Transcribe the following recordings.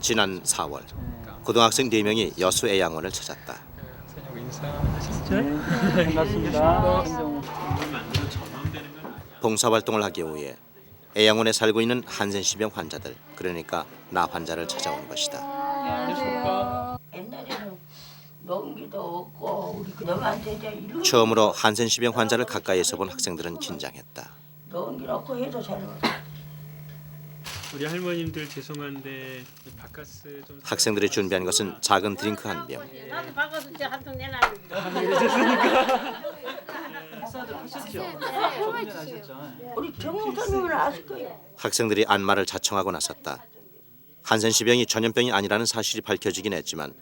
지난 4월 고등학생 4명이 여수 애양원을 찾았다. 반갑습니다. 봉사활동을 하기 위해 애양원에 살고 있는 한센시병 환자들, 그러니까 나 환자를 찾아온 것이다. 안녕하세요. 옛날에는 농기도 없고 우리 그놈한테 이제 이런 처음으로 한센시병 환자를 가까이에서 본 학생들은 긴장했다. 농기 놓고 해도 잘 우리 할머님들 죄송한데 바카스 좀 학생들이 준비한 것은 작은 드링크 한 병. 나도 바꿔서 이제 한통 내놔. 우리 정영사님은 아실 거예요. 학생들이 안마를 자청하고 나섰다. 한센시병이 전염병이 아니라는 사실이 밝혀지긴 했지만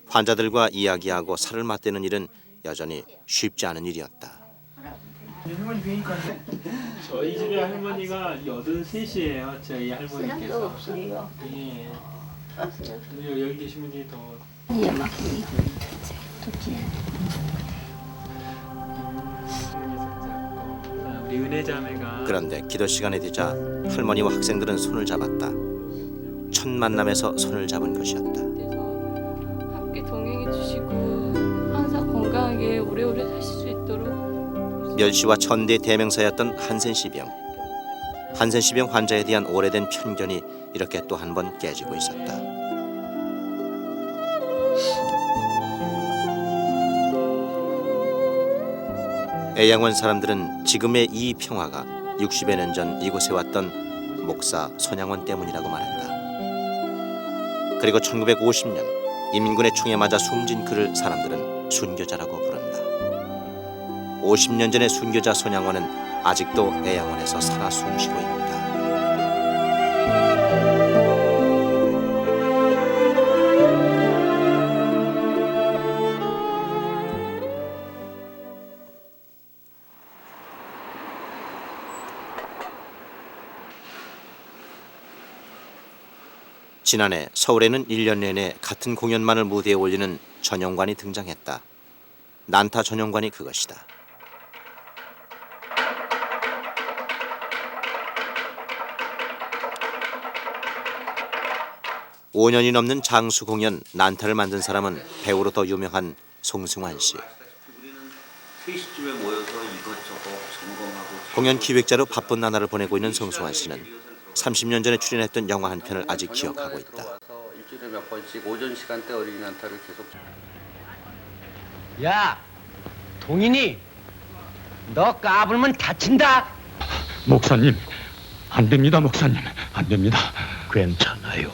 환자들과 이야기하고 살을 맞대는 일은 여전히 쉽지 않은 일이었다. 저희 집에 할머니가 83이에요. 저희 할머니께서. 없어요. 예. 여기 계신 분이 더 우리 은혜자매가 그런데 기도 시간이 되자 할머니와 학생들은 손을 잡았다. 첫 만남에서 손을 잡은 것이었다. 그래서 함께 동행해 주시고 항상 건강하게 오래오래 사실 수 있도록 멸시와 천대의 대명사였던 한센시병. 한센시병 환자에 대한 오래된 편견이 이렇게 또 한 번 깨지고 있었다. 애양원 사람들은 지금의 이 평화가 60여 년 전 이곳에 왔던 목사 손양원 때문이라고 말한다. 그리고 1950년 인민군의 총에 맞아 숨진 그를 사람들은 순교자라고 부른다. 50년 전의 순교자 손양원은 아직도 애양원에서 살아 숨쉬고 있다. 지난해 서울에는 1년 내내 같은 공연만을 무대에 올리는 전용관이 등장했다. 난타 전용관이 그것이다. (5년이) 넘는 장수 공연 난타를 만든 사람은 배우로 더 유명한 송승환 씨. 3시쯤에 모여서 이것저것 점검하고 공연 기획자로 바쁜 나날을 보내고 있는 송승환 씨는 30년 전에 출연했던 영화 한 편을 아직 기억하고 있다. 들어와서 일주일에 몇 번씩 오전 시간대 어린이 난타를 계속. 야, 동인이, 너 까불면 다친다. 목사님, 안 됩니다, 목사님. 안 됩니다. 괜찮아요.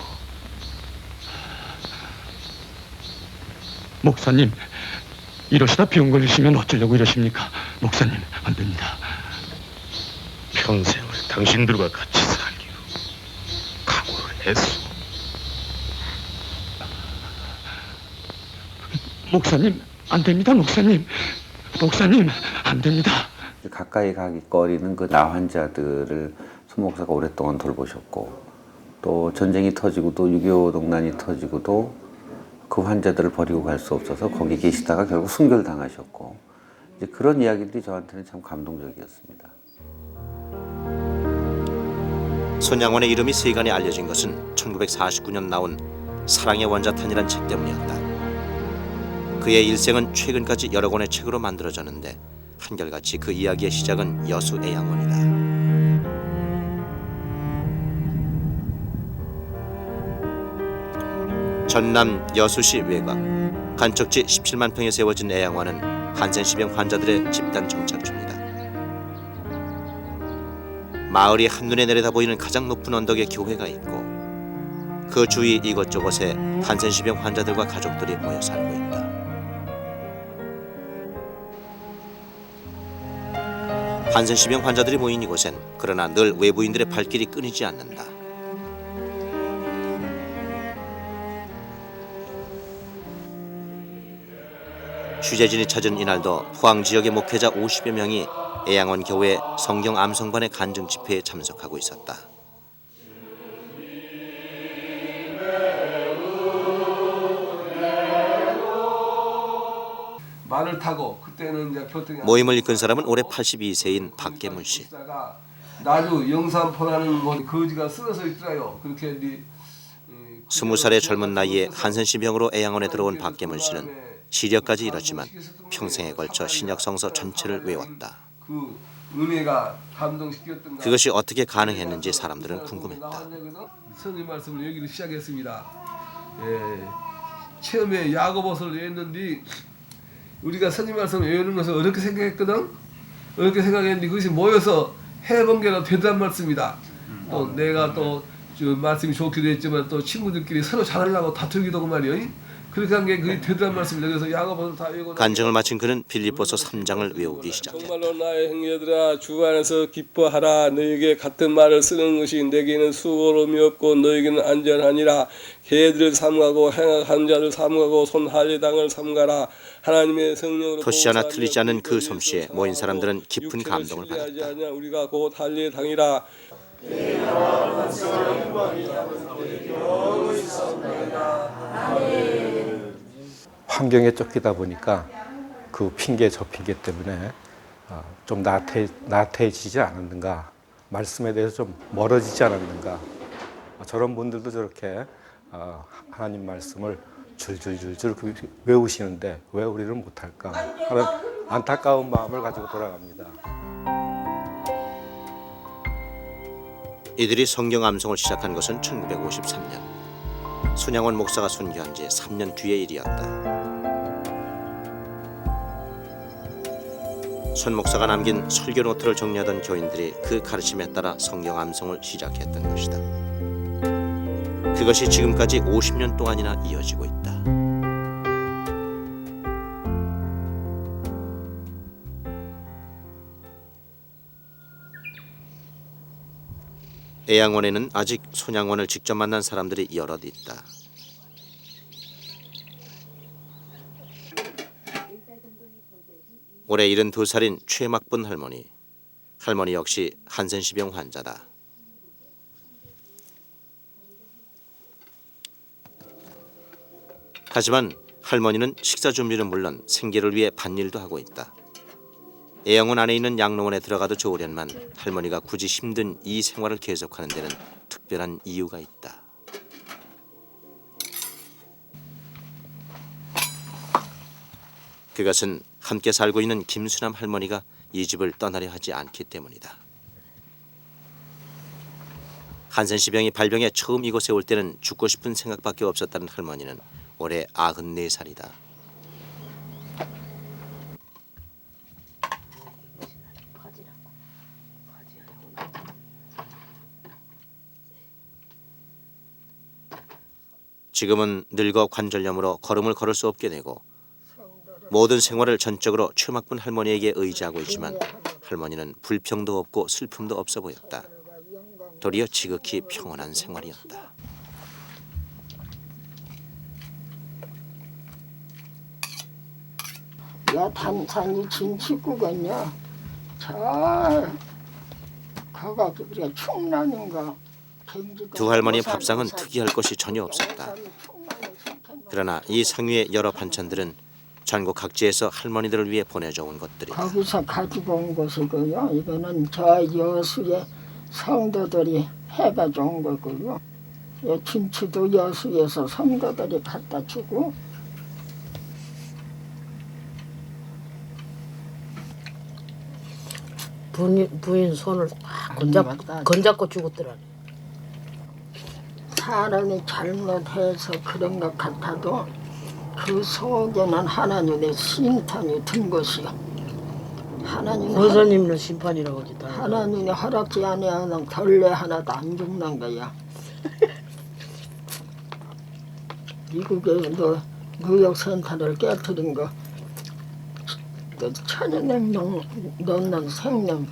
목사님, 이러시다 병 걸리시면 어쩌려고 이러십니까? 목사님, 안 됩니다. 평생을 당신들과 같이 살기로 각오를 했소. 목사님, 안 됩니다, 목사님. 목사님, 안 됩니다. 가까이 가기 꺼리는 그 나 환자들을 손 목사가 오랫동안 돌보셨고, 또 전쟁이 터지고도 6.25 동란이 터지고도 그 환자들을 버리고 갈 수 없어서 거기 계시다가 결국 순결당하셨고, 이제 그런 이야기들이 저한테는 참 감동적이었습니다. 손양원의 이름이 세간에 알려진 것은 1949년 나온 사랑의 원자탄이란 책 때문이었다. 그의 일생은 최근까지 여러 권의 책으로 만들어졌는데 한결같이 그 이야기의 시작은 여수 애양원이다. 전남 여수시 외곽 간척지 17만 평에 세워진 애양원은 한센시병 환자들의 집단 정착처입니다. 마을이 한눈에 내려다 보이는 가장 높은 언덕에 교회가 있고 그 주위 이곳저곳에 한센시병 환자들과 가족들이 모여 살고 있다. 한센시병 환자들이 모인 이곳엔 그러나 늘 외부인들의 발길이 끊이지 않는다. 취재진이 찾은 이날도 포항 지역의 목회자 50여 명이 애양원 교회 성경 암송반의 간증 집회에 참석하고 있었다. 말을 타고 그때는 이제 교통이 모임을 이끈 사람은 올해 82세인 박계문 씨. 나주 영산포라는 곳 거지가 쓰러져 있더라요. 그렇게 20살의 젊은 나이에 한센시병으로 애양원에 들어온 박계문 씨는 시력까지 잃었지만 평생에 걸쳐 신약성서 전체를 외웠다. 그 은혜가 감동시켰던 그것이 어떻게 가능했는지 사람들은 궁금했다. 성님 말씀을 여기로 시작했습니다. 예, 처음에 야고보서를 외웠는데 우리가 성님 말씀을 외우는 것을 어렵게 생각했거든. 어렵게 생각했는데 그것이 모여서 해본 게라 되단 말씀이다. 또 내가 또 말씀이 좋기도 했지만 또 친구들끼리 서로 잘하려고 다투기도 하고 말이요. 그렇게 한 게 그게 되단 말씀이다. 그래서 야고보서를 다 외우고 간증을 마친 그는 빌립보서 3장을 외우기 시작했다. 정말로 나의 형제들아 주 안에서 기뻐하라. 너에게 같은 말을 쓰는 것이 내게는 수고로움이 없고 너에게는 안전하니라. 개들을 삼가고 행악한 자를 삼가고 손 할례당을 삼가라. 하나님의 성령으로 토시 하나 틀리지 않은 그 솜씨에 모인 사람들은 깊은 감동을 받았다. 우리가 곧 할례당이라. 환경에 쫓기다 보니까 그 핑계 저 핑계 때문에 좀 나태해지지 않았는가, 말씀에 대해서 좀 멀어지지 않았는가. 저런 분들도 저렇게 하나님 말씀을 줄줄줄줄 외우시는데 왜 우리는 못할까 하는 안타까운 마음을 가지고 돌아갑니다. 이들이 성경 암송을 시작한 것은 1953년. 손양원 목사가 순교한 지 3년 뒤의 일이었다. 손 목사가 남긴 설교 노트를 정리하던 교인들이 그 가르침에 따라 성경 암송을 시작했던 것이다. 그것이 지금까지 50년 동안이나 이어지고 있다. 애양원에는 아직 손양원을 직접 만난 사람들이 여럿 있다. 올해 72살인 최막분 할머니. 할머니 역시 한센시병 환자다. 하지만 할머니는 식사 준비는 물론 생계를 위해 밭일도 하고 있다. 애양원 안에 있는 양로원에 들어가도 좋으련만 할머니가 굳이 힘든 이 생활을 계속하는 데는 특별한 이유가 있다. 그것은 함께 살고 있는 김수남 할머니가 이 집을 떠나려 하지 않기 때문이다. 한센시병이 발병해 처음 이곳에 올 때는 죽고 싶은 생각밖에 없었다는 할머니는 올해 94살이다. 지금은 늙어 관절염으로 걸음을 걸을 수 없게 되고 모든 생활을 전적으로 최막분 할머니에게 의지하고 있지만 할머니는 불평도 없고 슬픔도 없어 보였다. 도리어 지극히 평온한 생활이었다. 야 단산이 진치구겠냐. 잘 가가지고 우리가 충남인가. 두 할머니의 밥상은 특이할 것이 전혀 없었다. 그러나 이 상위의 여러 반찬들은 전국 각지에서 할머니들을 위해 보내져 온 것들이다. 거기서 가지고 온 것이고요. 이거는 저 여수의 성도들이 해가지고 온 거고요. 이 김치도 여수에서 성도들이 갖다 주고. 부인 손을 건잡고 죽었더라. 사람이 잘못해서 그런 것 같아도 그 속에는 하나님의 심판이 든 것이요. 권사님은 심판이라고 하지. 하나님이 허락지 아니하면 벌레 하나도 안 죽는 거야. 미국에 무역 센터를 깨뜨린 거, 그 천연냉동 넣는 생명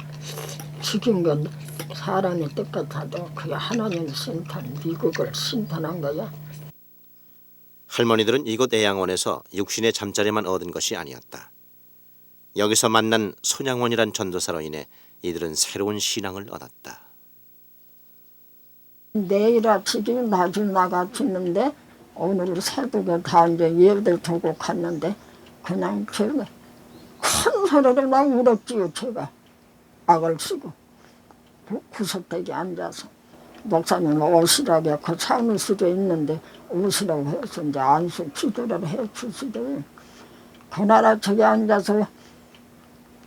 죽인 건 사람의 뜻 같아도 그게 하나님 심판, 미국을 심판한 거야. 할머니들은 이곳 애양원에서 육신의 잠자리만 얻은 것이 아니었다. 여기서 만난 손양원이란 전도사로 인해 이들은 새로운 신앙을 얻었다. 내일 아침에 나중 나갔는데 오늘 새벽에 다 이제 예배를 두고 갔는데 그냥 제가 큰 소리를 막 울었지요. 제가 악을 쓰고 구석대기 앉아서 목사님 오시라고 그 사무실에 있는데 오시라고 해서 이제 안수 기도를 해 주시대. 그날 아침에 앉아서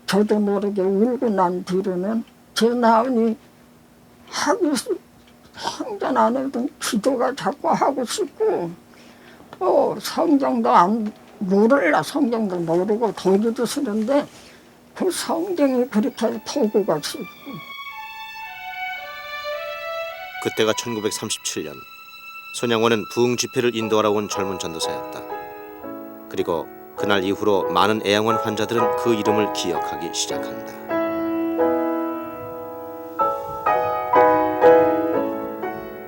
저도 모르게 울고 난 뒤로는 제 나은이 하기 생전 안 해도 기도가 자꾸 하고 싶고 또 성경도 안 모를라 성경도 모르고 도기도 싫은데 그 성경이 그렇게 도구가 싶고. 그때가 1937년. 손양원은 부흥 집회를 인도하러 온 젊은 전도사였다. 그리고 그날 이후로 많은 애양원 환자들은 그 이름을 기억하기 시작한다.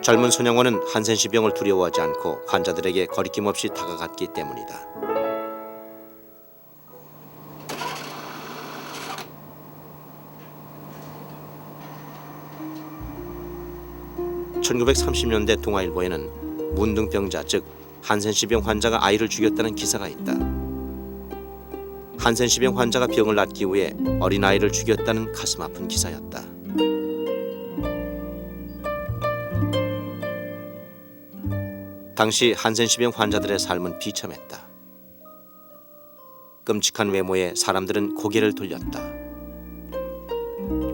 젊은 손양원은 한센시병을 두려워하지 않고 환자들에게 거리낌 없이 다가갔기 때문이다. (1930년대) 동아일보에는 문둥병자 즉 한센시병 환자가 아이를 죽였다는 기사가 있다. 한센시병 환자가 병을 낫기 위해 어린아이를 죽였다는 가슴 아픈 기사였다. 당시 한센시병 환자들의 삶은 비참했다. 끔찍한 외모에 사람들은 고개를 돌렸다.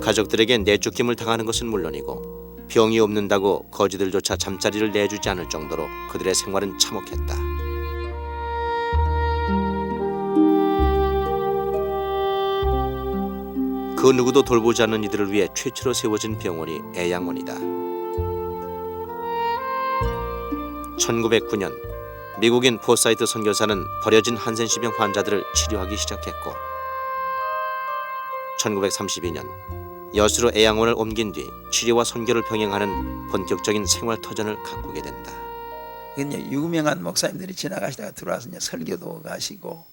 가족들에게 내쫓김을 당하는 것은 물론이고 병이 없는다고 거지들조차 잠자리를 내주지 않을 정도로 그들의 생활은 참혹했다. 그 누구도 돌보지 않는 이들을 위해 최초로 세워진 병원이 애양원이다. 1909년 미국인 포사이트 선교사는 버려진 한센시병 환자들을 치료하기 시작했고 1932년 여수로 애양원을 옮긴 뒤 치료와 선교를 병행하는 본격적인 생활터전을 가꾸게 된다. 유명한 목사님들이 지나가시다가 들어와서 이제 설교도 가시고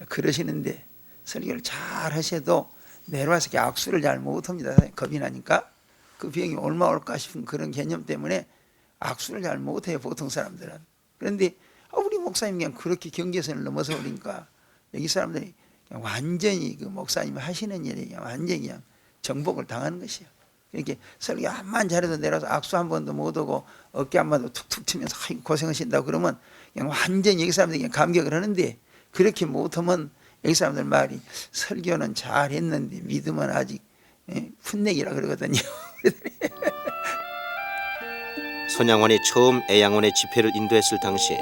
그러시는데 설교를 잘 하셔도 내려와서 이렇게 악수를 잘 못합니다. 겁이 나니까 그 병이 얼마 올까 싶은 그런 개념 때문에 악수를 잘 못해요 보통 사람들은. 그런데 우리 목사님 그냥 그렇게 경계선을 넘어서 오니까 여기 사람들이 그냥 완전히 그 목사님 하시는 일이 그냥 완전히 그냥 정복을 당하는 것이요. 이렇게 설교 한만 잘해도 내려서 악수 한 번도 못 하고 어깨 한 번도 툭툭 치면서 고생하신다고 그러면 그냥 완전히 여기 사람들이 그냥 감격을 하는데 그렇게 못하면 여기 사람들 말이 설교는 잘했는데 믿음은 아직 풋내기라 그러거든요. 손양원이 처음 애양원의 집회를 인도했을 당시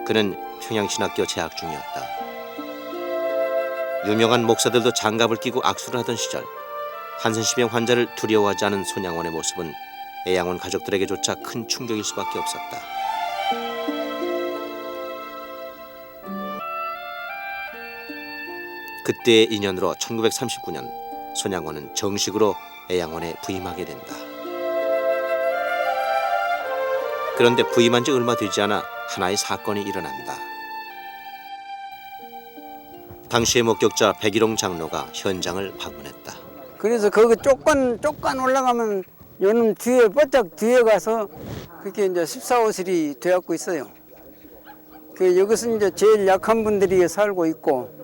그는 평양신학교 재학 중이었다. 유명한 목사들도 장갑을 끼고 악수를 하던 시절 한센시병 환자를 두려워하지 않은 손양원의 모습은 애양원 가족들에게조차 큰 충격일 수밖에 없었다. 그때의 인연으로 1939년 손양원은 정식으로 애양원에 부임하게 된다. 그런데 부임한 지 얼마 되지 않아 하나의 사건이 일어난다. 당시의 목격자 백일홍 장로가 현장을 방문했다. 그래서 거기 쪽간 올라가면 요놈 뒤에 바짝 뒤에 가서 그게 이제 14호실이 되었고 있어요. 그 여기서 이제 제일 약한 분들이 살고 있고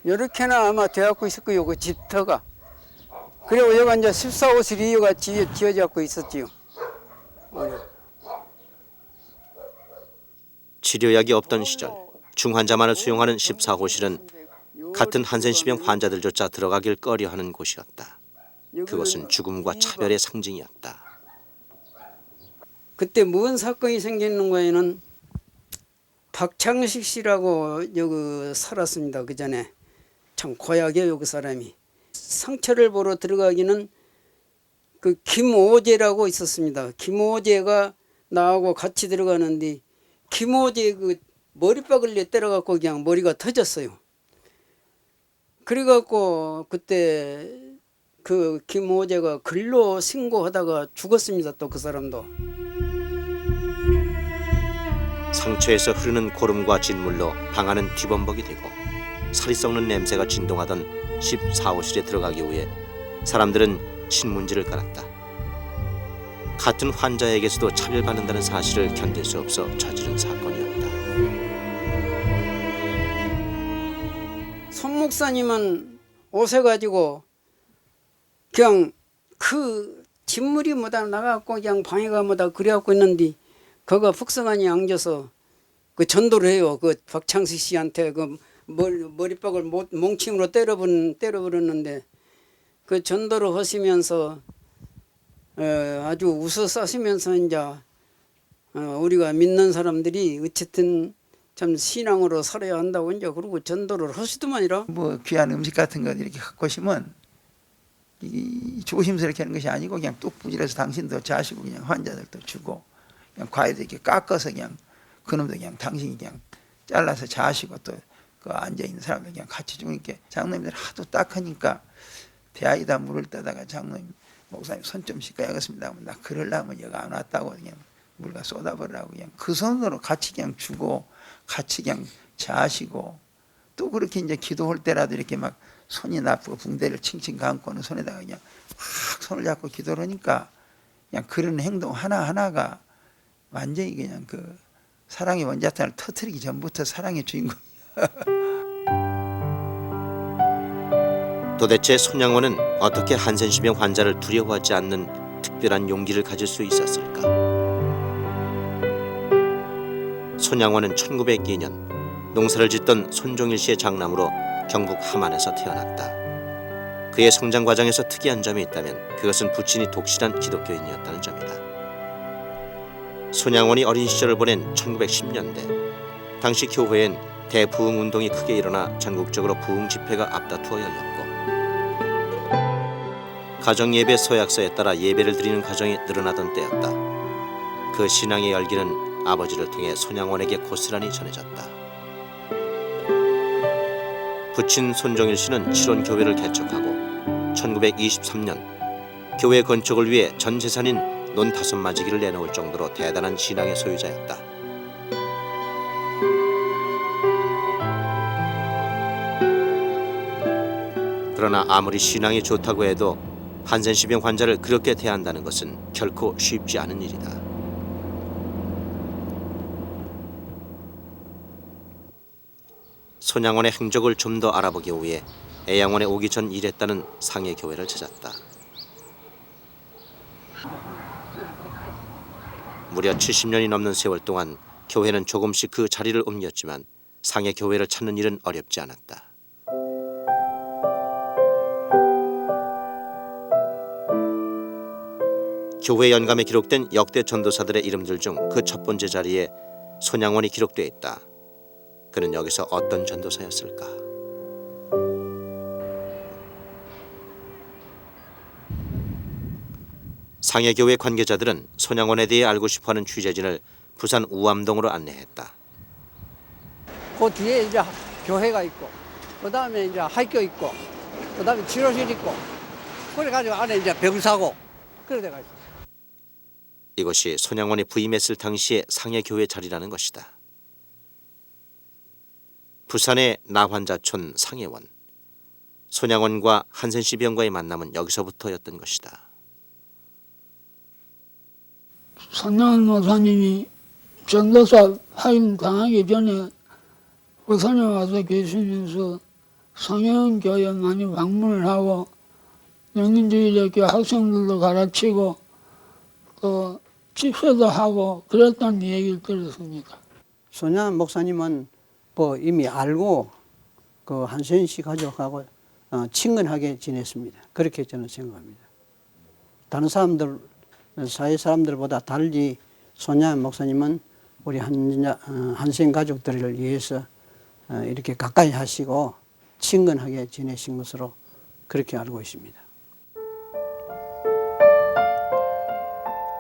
이렇게나 아마 되었고 있을 거요 그 집터가. 그리고 여기가 이제 14호실이 여기가 지어졌고 있었지요. 치료약이 없던 시절 중환자만을 수용하는 14호실은 같은 한센시병 환자들조차 들어가길 꺼려하는 곳이었다. 그것은 죽음과 차별의 상징이었다. 그때 무슨 사건이 생기는 거에는 박창식 씨라고 여기 살았습니다. 그 전에 참 고약해요 그 사람이. 상처를 보러 들어가기는 그 김오재라고 있었습니다. 김오재가 나하고 같이 들어가는데 김오재 그 머리박을 때려갖고 그냥 머리가 터졌어요. 그래갖고 그때 그 김오재가 근로 신고하다가 죽었습니다. 또 그 사람도. 상처에서 흐르는 고름과 진물로 방안은 뒤범벅이 되고 살이 썩는 냄새가 진동하던 14호실에 들어가기 위해 사람들은 신문지를 깔았다. 같은 환자에게서도 차별받는다는 사실을 견딜 수 없어 저지른 사건이었다. 손 목사님은 오셔가지고 그냥 그 진물이 뭐다 나가고 그냥 방해가 뭐다 그래갖고 있는데 그가 북성안이 앉아서 그 전도를 해요. 그 박창식 씨한테 그 머리박을 몽칭으로 때려버렸는데 그 전도를 하시면서 아주 웃어 싸시면서 이제 우리가 믿는 사람들이 어쨌든 참 신앙으로 살아야 한다고 이제 그러고 전도를 하시더만이라. 뭐 귀한 음식 같은 거 이렇게 갖고 오시면 이 조심스럽게 하는 것이 아니고 그냥 뚝 부질러서 당신도 자시고 그냥 환자들도 주고 그냥 과일도 이렇게 깎아서 그냥 그놈도 그냥 당신이 그냥 잘라서 자시고 또 그 앉아 있는 사람들 그냥 같이 주니까 장로님들 하도 딱하니까 대아이다 물을 떠다가 장로님 목사님 손 좀 씻어야겠습니다. 나 그러려면 여기 안 왔다고 그냥 물과 쏟아버리라고 그냥 그 손으로 같이 그냥 주고 같이 그냥 자시고 또 그렇게 이제 기도할 때라도 이렇게 막 손이 나쁘고 붕대를 칭칭 감고는 손에다가 그냥 확 손을 잡고 기도를 하니까 그냥 그런 행동 하나하나가 완전히 그냥 그 사랑의 원자탄을 터뜨리기 전부터 사랑의 주인공이야. 도대체 손양원은 어떻게 한센시병 환자를 두려워하지 않는 특별한 용기를 가질 수 있었을까? 손양원은 1902년 농사를 짓던 손종일 씨의 장남으로 경북 함안에서 태어났다. 그의 성장 과정에서 특이한 점이 있다면 그것은 부친이 독실한 기독교인이었다는 점이다. 손양원이 어린 시절을 보낸 1910년대 당시 교회엔 대부흥 운동이 크게 일어나 전국적으로 부흥 집회가 앞다투어 열렸고 가정예배 서약서에 따라 예배를 드리는 가정이 늘어나던 때였다. 그 신앙의 열기는 아버지를 통해 손양원에게 고스란히 전해졌다. 부친 손종일 씨는 칠원교회를 개척하고 1923년 교회 건축을 위해 전 재산인 논 5마지기를 내놓을 정도로 대단한 신앙의 소유자였다. 그러나 아무리 신앙이 좋다고 해도 한센시병 환자를 그렇게 대한다는 것은 결코 쉽지 않은 일이다. 손양원의 행적을 좀 더 알아보기 위해 애양원에 오기 전 일했다는 상해교회를 찾았다. 무려 70년이 넘는 세월 동안 교회는 조금씩 그 자리를 옮겼지만 상해교회를 찾는 일은 어렵지 않았다. 교회 연감에 기록된 역대 전도사들의 이름들 중 그 첫 번째 자리에 손양원이 기록되어 있다. 그는 여기서 어떤 전도사였을까? 상해교회 관계자들은 손양원에 대해 알고 싶어하는 취재진을 부산 우암동으로 안내했다. 그 뒤에 이제 교회가 있고, 그 다음에 이제 학교 있고, 그 다음에 치료실 있고, 그래가지고 안에 이제 병사고, 그래 돼가 있어. 이것이 손양원이 부임했을 당시의 상해교회 자리라는 것이다. 부산의 나환자촌 상해원. 손양원과 한센시병과의 만남은 여기서부터였던 것이다. 손양원 목사님이 전도사 하임 당하기 전에 부산에 와서 계시면서 상해원 교회 많이 방문을 하고 영인주의학교 학생들도 가르치고 또 집회도 하고 그랬다는 얘기를 들었습니다. 손양원 목사님은 뭐 이미 알고 그 한센시 가족하고 친근하게 지냈습니다. 그렇게 저는 생각합니다. 다른 사람들 사회 사람들보다 달리 손양원 목사님은 우리 한센 가족들을 위해서 이렇게 가까이 하시고 친근하게 지내신 것으로 그렇게 알고 있습니다.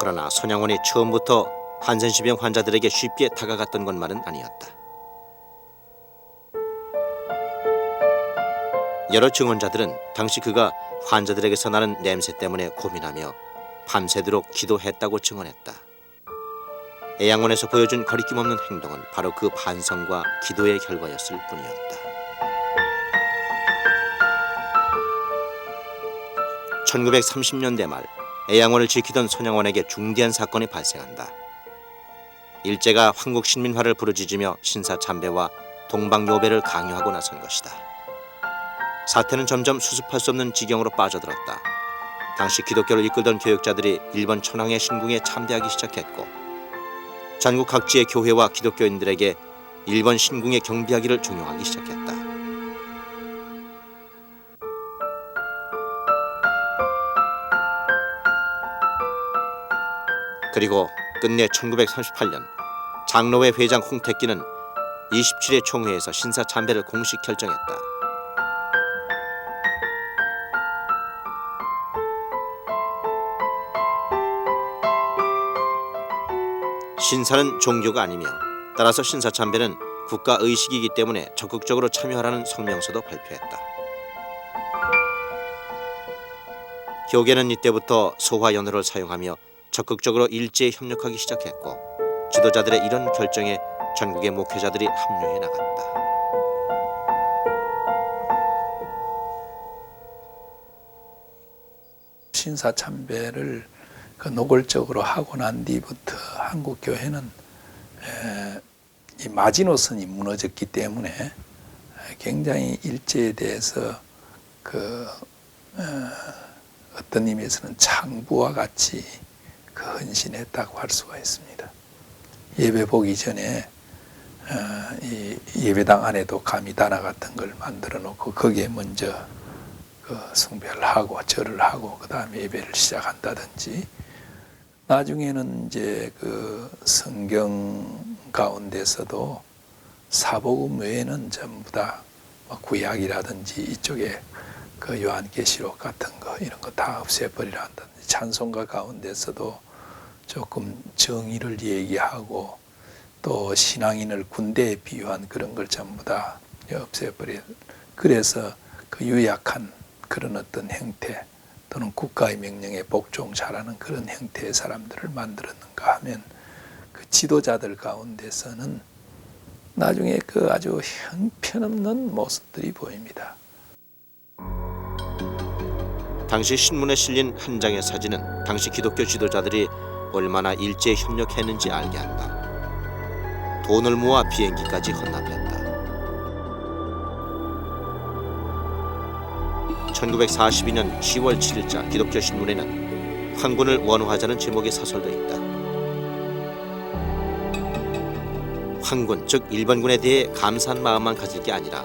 그러나 손양원이 처음부터 한센시병 환자들에게 쉽게 다가갔던 것만은 아니었다. 여러 증언자들은 당시 그가 환자들에게서 나는 냄새 때문에 고민하며 밤새도록 기도했다고 증언했다. 애양원에서 보여준 거리낌 없는 행동은 바로 그 반성과 기도의 결과였을 뿐이었다. 1930년대 말 애양원을 지키던 손양원에게 중대한 사건이 발생한다. 일제가 황국신민화를 부르짖으며 신사참배와 동방요배를 강요하고 나선 것이다. 사태는 점점 수습할 수 없는 지경으로 빠져들었다. 당시 기독교를 이끌던 교역자들이 일본 천황의 신궁에 참배하기 시작했고 전국 각지의 교회와 기독교인들에게 일본 신궁에 경배하기를 종용하기 시작했다. 그리고 끝내 1938년 장로회 회장 홍택기는 27회 총회에서 신사 참배를 공식 결정했다. 신사는 종교가 아니며 따라서 신사 참배는 국가 의식이기 때문에 적극적으로 참여하라는 성명서도 발표했다. 교계는 이때부터 소화연호를 사용하며 적극적으로 일제에 협력하기 시작했고 지도자들의 이런 결정에 전국의 목회자들이 합류해 나갔다. 신사 참배를 노골적으로 하고 난 뒤부터 한국 교회는 이 마지노선이 무너졌기 때문에 굉장히 일제에 대해서 어떤 의미에서는 창부와 같이 헌신했다고 할 수가 있습니다. 예배 보기 전에 이 예배당 안에도 가미다나 같은 걸 만들어 놓고 거기에 먼저 숭배를 하고 절을 하고 그 다음에 예배를 시작한다든지, 나중에는 이제 성경 가운데서도 사복음 외에는 전부 다 구약이라든지 이쪽에 요한계시록 같은 거 이런 거 다 없애버리라 한다든지, 찬송가 가운데서도 조금 정의를 얘기하고 또 신앙인을 군대에 비유한 그런 걸 전부 다 없애버려. 그래서 유약한 그런 어떤 형태 또는 국가의 명령에 복종잘하는 그런 형태의 사람들을 만들었는가 하면 지도자들 가운데서는 나중에 아주 형편없는 모습들이 보입니다. 당시 신문에 실린 한 장의 사진은 당시 기독교 지도자들이 얼마나 일제에 협력했는지 알게 한다. 돈을 모아 비행기까지 헌납했다. 1942년 10월 7일자 기독교 신문에는 황군을 원호하자는 제목의 사설도 있다. 황군, 즉 일본군에 대해 감사한 마음만 가질 게 아니라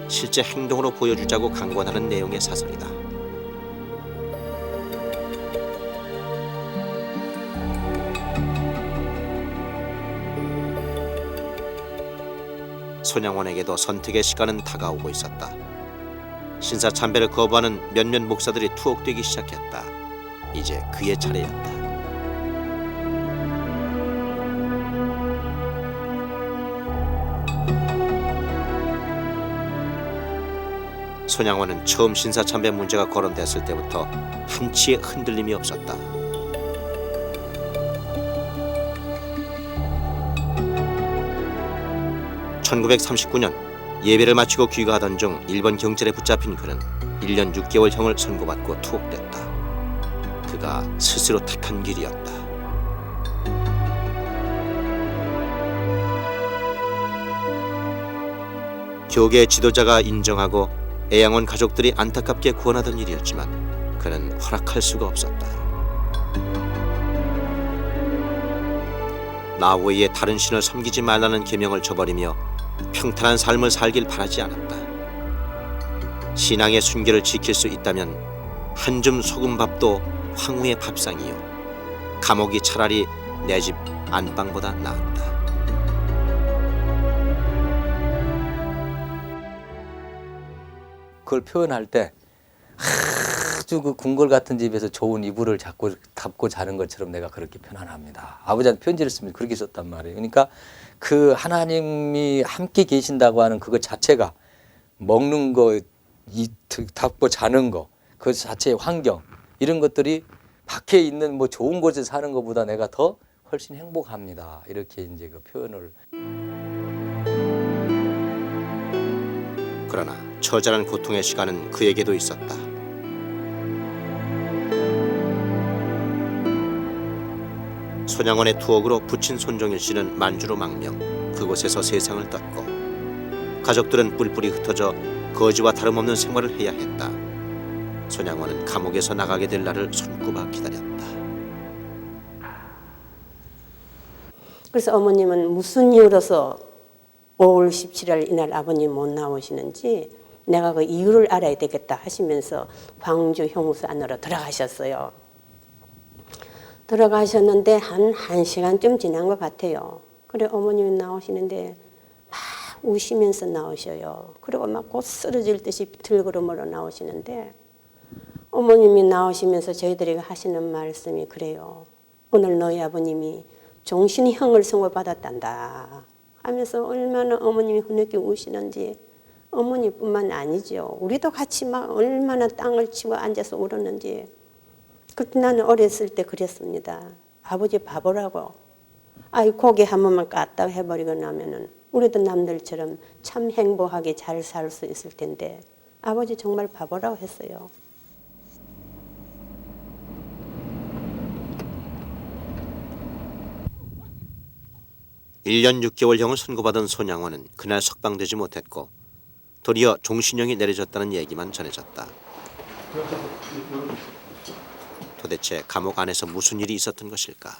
실제 행동으로 보여주자고 강권하는 내용의 사설이다. 손양원에게도 선택의 시간은 다가오고 있었다. 신사 참배를 거부하는 몇몇 목사들이 투옥되기 시작했다. 이제 그의 차례였다. 손양원은 처음 신사 참배 문제가 거론됐을 때부터 한치의 흔들림이 없었다. (1939년) 예배를 마치고 귀가하던 중 일본 경찰에 붙잡힌 그는 1년 6개월형을 선고받고 투옥됐다. 그가 스스로 택한 길이었다. 교계 지도자가 인정하고 애양원 가족들이 안타깝게 구원하던 일이었지만 그는 허락할 수가 없었다. 나 외에 다른 신을 섬기지 말라는 계명을 저버리며 평탄한 삶을 살길 바라지 않았다. 신앙의 순결을 지킬 수 있다면 한 줌 소금밥도 황후의 밥상이요, 감옥이 차라리 내 집 안방보다 나았다. 그걸 표현할 때 아주 궁궐 같은 집에서 좋은 이불을 덮고 자는 것처럼 내가 그렇게 편안합니다. 아버지한테 편지를 쓰면 그렇게 썼단 말이에요. 그러니까 그 하나님이 함께 계신다고 하는 그것 자체가, 먹는 거, 덮고 자는 거, 그 자체의 환경, 이런 것들이 밖에 있는 좋은 곳에 사는 것보다 내가 더 훨씬 행복합니다. 이렇게 이제 그 표현을. 그러나 처절한 고통의 시간은 그에게도 있었다. 손양원의 투옥으로 부친 손종일 씨는 만주로 망명, 그곳에서 세상을 떴고 가족들은 뿔뿔이 흩어져 거지와 다름없는 생활을 해야 했다. 손양원은 감옥에서 나가게 될 날을 손꼽아 기다렸다. 그래서 어머님은 무슨 이유로서 5월 17일 이날 아버님 못 나오시는지 내가 그 이유를 알아야 되겠다 하시면서 광주 형무소 안으로 들어가셨어요. 들어가셨는데 한 1시간쯤 지난 것 같아요. 그래 어머님이 나오시는데 막 우시면서 나오셔요. 그리고 막 곧 쓰러질 듯이 들걸음으로 나오시는데 어머님이 나오시면서 저희들이 하시는 말씀이 그래요. 오늘 너희 아버님이 종신형을 선고받았단다 하면서 얼마나 어머님이 흐느끼 우시는지 어머니뿐만 아니죠. 우리도 같이 막 얼마나 땅을 치고 앉아서 울었는지. 그때 나는 어렸을 때 그랬습니다. 아버지 바보라고. 아이 고개 한 번만 까딱 해버리고 나면은 우리도 남들처럼 참 행복하게 잘 살 수 있을 텐데 아버지 정말 바보라고 했어요. 일 년 6개월형을 선고받은 손양원은 그날 석방되지 못했고 도리어 종신형이 내려졌다는 얘기만 전해졌다. 도대체 감옥 안에서 무슨 일이 있었던 것일까?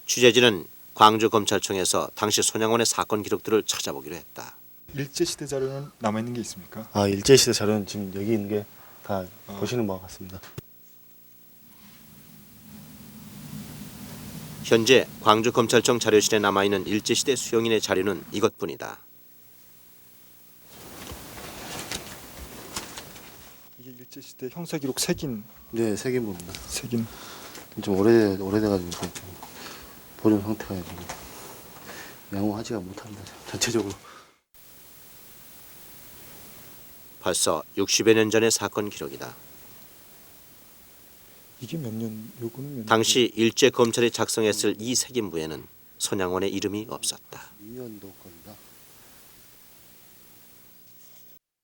취재진은 광주검찰청에서 당시 손양원의 사건 기록들을 찾아보기로 했다. 일제시대 자료는 남아있는 게 있습니까? 일제시대 자료는 지금 여기 있는 게 다 보시는 바와 같습니다. 현재 광주검찰청 자료실에 남아있는 일제시대 수용인의 자료는 이것뿐이다. 이게 일제시대 형사기록 색인. 네, 색인 부분입니다. 색인. 좀 오래돼가지고 좀 보존 상태가 좀 양호하지가 못합니다. 전체적으로. 벌써 60여 년 전의 사건 기록이다. 이게 몇 년? 요거는 몇 년? 당시 일제 검찰이 작성했을 이 색인부에는 손양원의 이름이 없었다. 2년도 겁니다.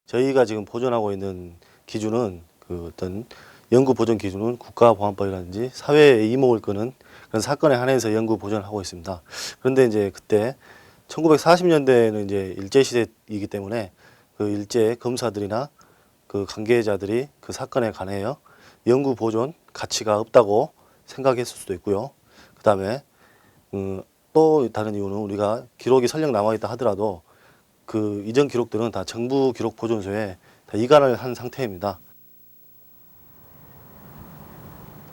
저희가 지금 보존하고 있는 기준은 그 어떤 연구 보존 기준은 국가보안법이라든지 사회의 이목을 끄는 그런 사건에 한해서 연구 보존을 하고 있습니다. 그런데 이제 그때 1940년대에는 이제 일제 시대이기 때문에 그 일제 검사들이나 그 관계자들이 그 사건에 관하여 연구 보존 가치가 없다고 생각했을 수도 있고요. 그 다음에 또 다른 이유는 우리가 기록이 설령 남아있다 하더라도 그 이전 기록들은 다 정부 기록 보존소에 다 이관을 한 상태입니다.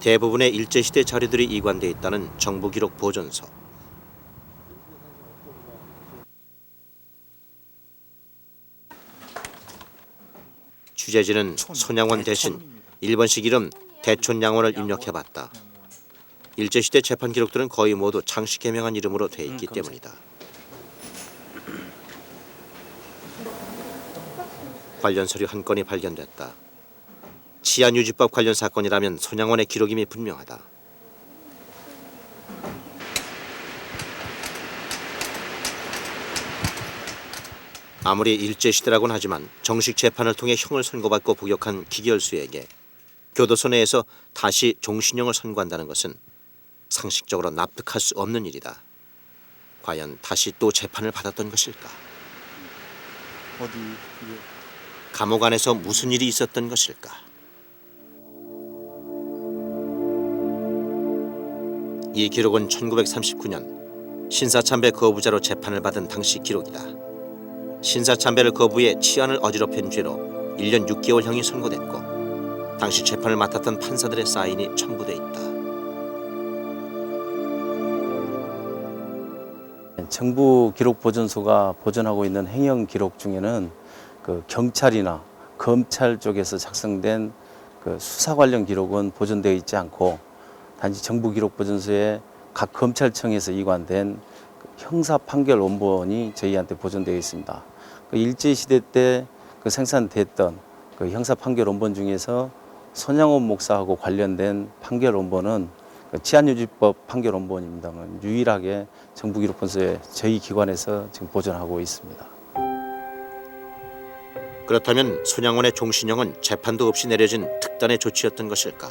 대부분의 일제시대 자료들이 이관돼 있다는 정부 기록 보존소. 취재진은 손양원 대신 일본식 이름 대촌양원을 입력해봤다. 일제시대 재판 기록들은 거의 모두 창씨 개명한 이름으로 돼 있기 때문이다. 관련 서류 한 건이 발견됐다. 치안유지법 관련 사건이라면 손양원의 기록임이 분명하다. 아무리 일제시대라고는 하지만 정식 재판을 통해 형을 선고받고 복역한 기결수에게 교도소 내에서 다시 종신형을 선고한다는 것은 상식적으로 납득할 수 없는 일이다. 과연 다시 또 재판을 받았던 것일까? 감옥 안에서 무슨 일이 있었던 것일까? 이 기록은 1939년 신사참배 거부자로 재판을 받은 당시 기록이다. 신사참배를 거부해 치안을 어지럽힌 죄로 1년 6개월형이 선고됐고 당시 재판을 맡았던 판사들의 사인이 첨부돼 있다. 정부 기록 보존소가 보존하고 있는 행형 기록 중에는 그 경찰이나 검찰 쪽에서 작성된 그 수사 관련 기록은 보존되어 있지 않고 단지 정부 기록 보존소에 각 검찰청에서 이관된 형사 판결 원본이 저희한테 보존되어 있습니다. 그 일제 시대 때 그 생산됐던 그 형사 판결 원본 중에서 손양원 목사하고 관련된 판결 원본은 그 치안유지법 판결 원본입니다만 유일하게 정부 기록 보존소에 저희 기관에서 지금 보존하고 있습니다. 그렇다면 손양원의 종신형은 재판도 없이 내려진 특단의 조치였던 것일까?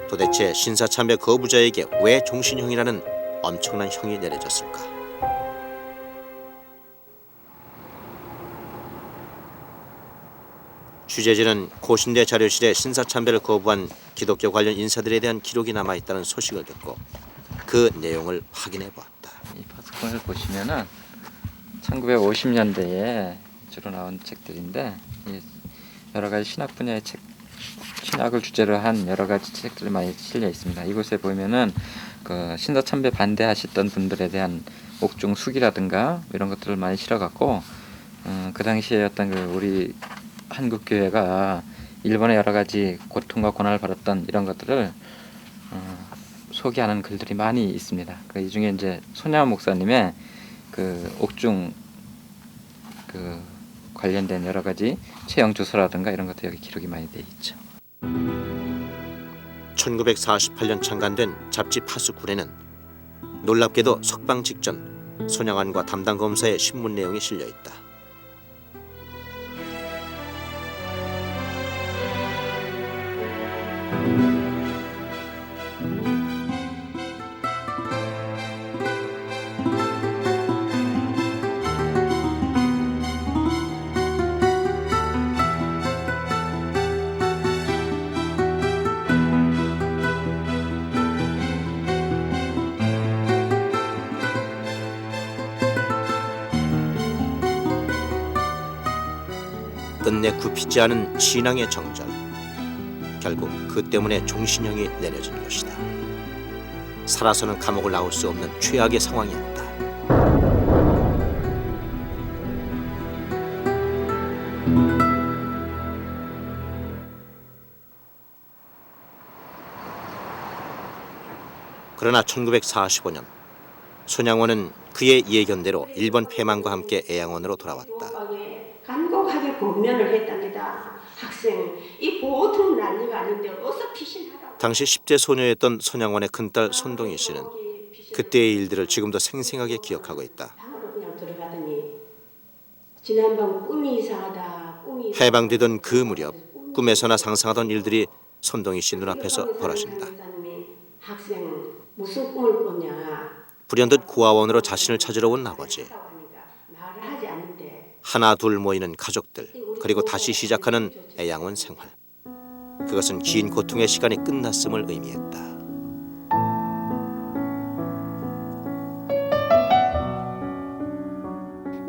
도대체 신사참배 거부자에게 왜 종신형이라는 엄청난 형이 내려졌을까? 취재진은 고신대 자료실에 신사참배를 거부한 기독교 관련 인사들에 대한 기록이 남아있다는 소식을 듣고 그 내용을 확인해 보았다. 이 파스콘을 보시면은 1950년대에 주로 나온 책들인데 여러 가지 신학 분야의 책, 신학을 주제로 한 여러 가지 책들이 많이 실려 있습니다. 이곳에 보면은 그 신사참배 반대하셨던 분들에 대한 옥중 수기라든가 이런 것들을 많이 실어갖고 그 당시에 어떤 그 우리 한국 교회가 일본의 여러 가지 고통과 고난을 받았던 이런 것들을 소개하는 글들이 많이 있습니다. 이 중에 이제 손양원 목사님의 그 옥중 그 관련된 여러 가지 체형 주소라든가 이런 것도 여기 기록이 많이 돼 있죠. 1948년 창간된 잡지 파수꾼에는 놀랍게도 석방 직전 손양환과 담당 검사의 신문 내용이 실려 있다. 끝내 굽히지 않은 신앙의 정절. 결국 그 때문에 종신형이 내려진 것이다. 살아서는 감옥을 나올 수 없는 최악의 상황이었다. 그러나 1945년 손양원은 그의 예견대로 일본 패망과 함께 애양원으로 돌아왔다. 간곡하게 권면을 했답니다. 학생, 이 보통 난리가 아닌데 어서 피신하라고. 당시 10대 소녀였던 손양원의 큰딸 손동희 씨는 그때의 일들을 지금도 생생하게 기억하고 있다. 방으로 그냥 들어가더니 지난밤 꿈이 이상하다. 해방되던 그 무렵 꿈에서나 상상하던 일들이 손동희 씨 눈앞에서 벌어진다. 학생, 무슨 꿈을 꿨냐. 불현듯 고아원으로 자신을 찾으러 온 아버지. 말을 하지 않는데. 하나 둘 모이는 가족들, 그리고 다시 시작하는 애양원 생활. 그것은 긴 고통의 시간이 끝났음을 의미했다.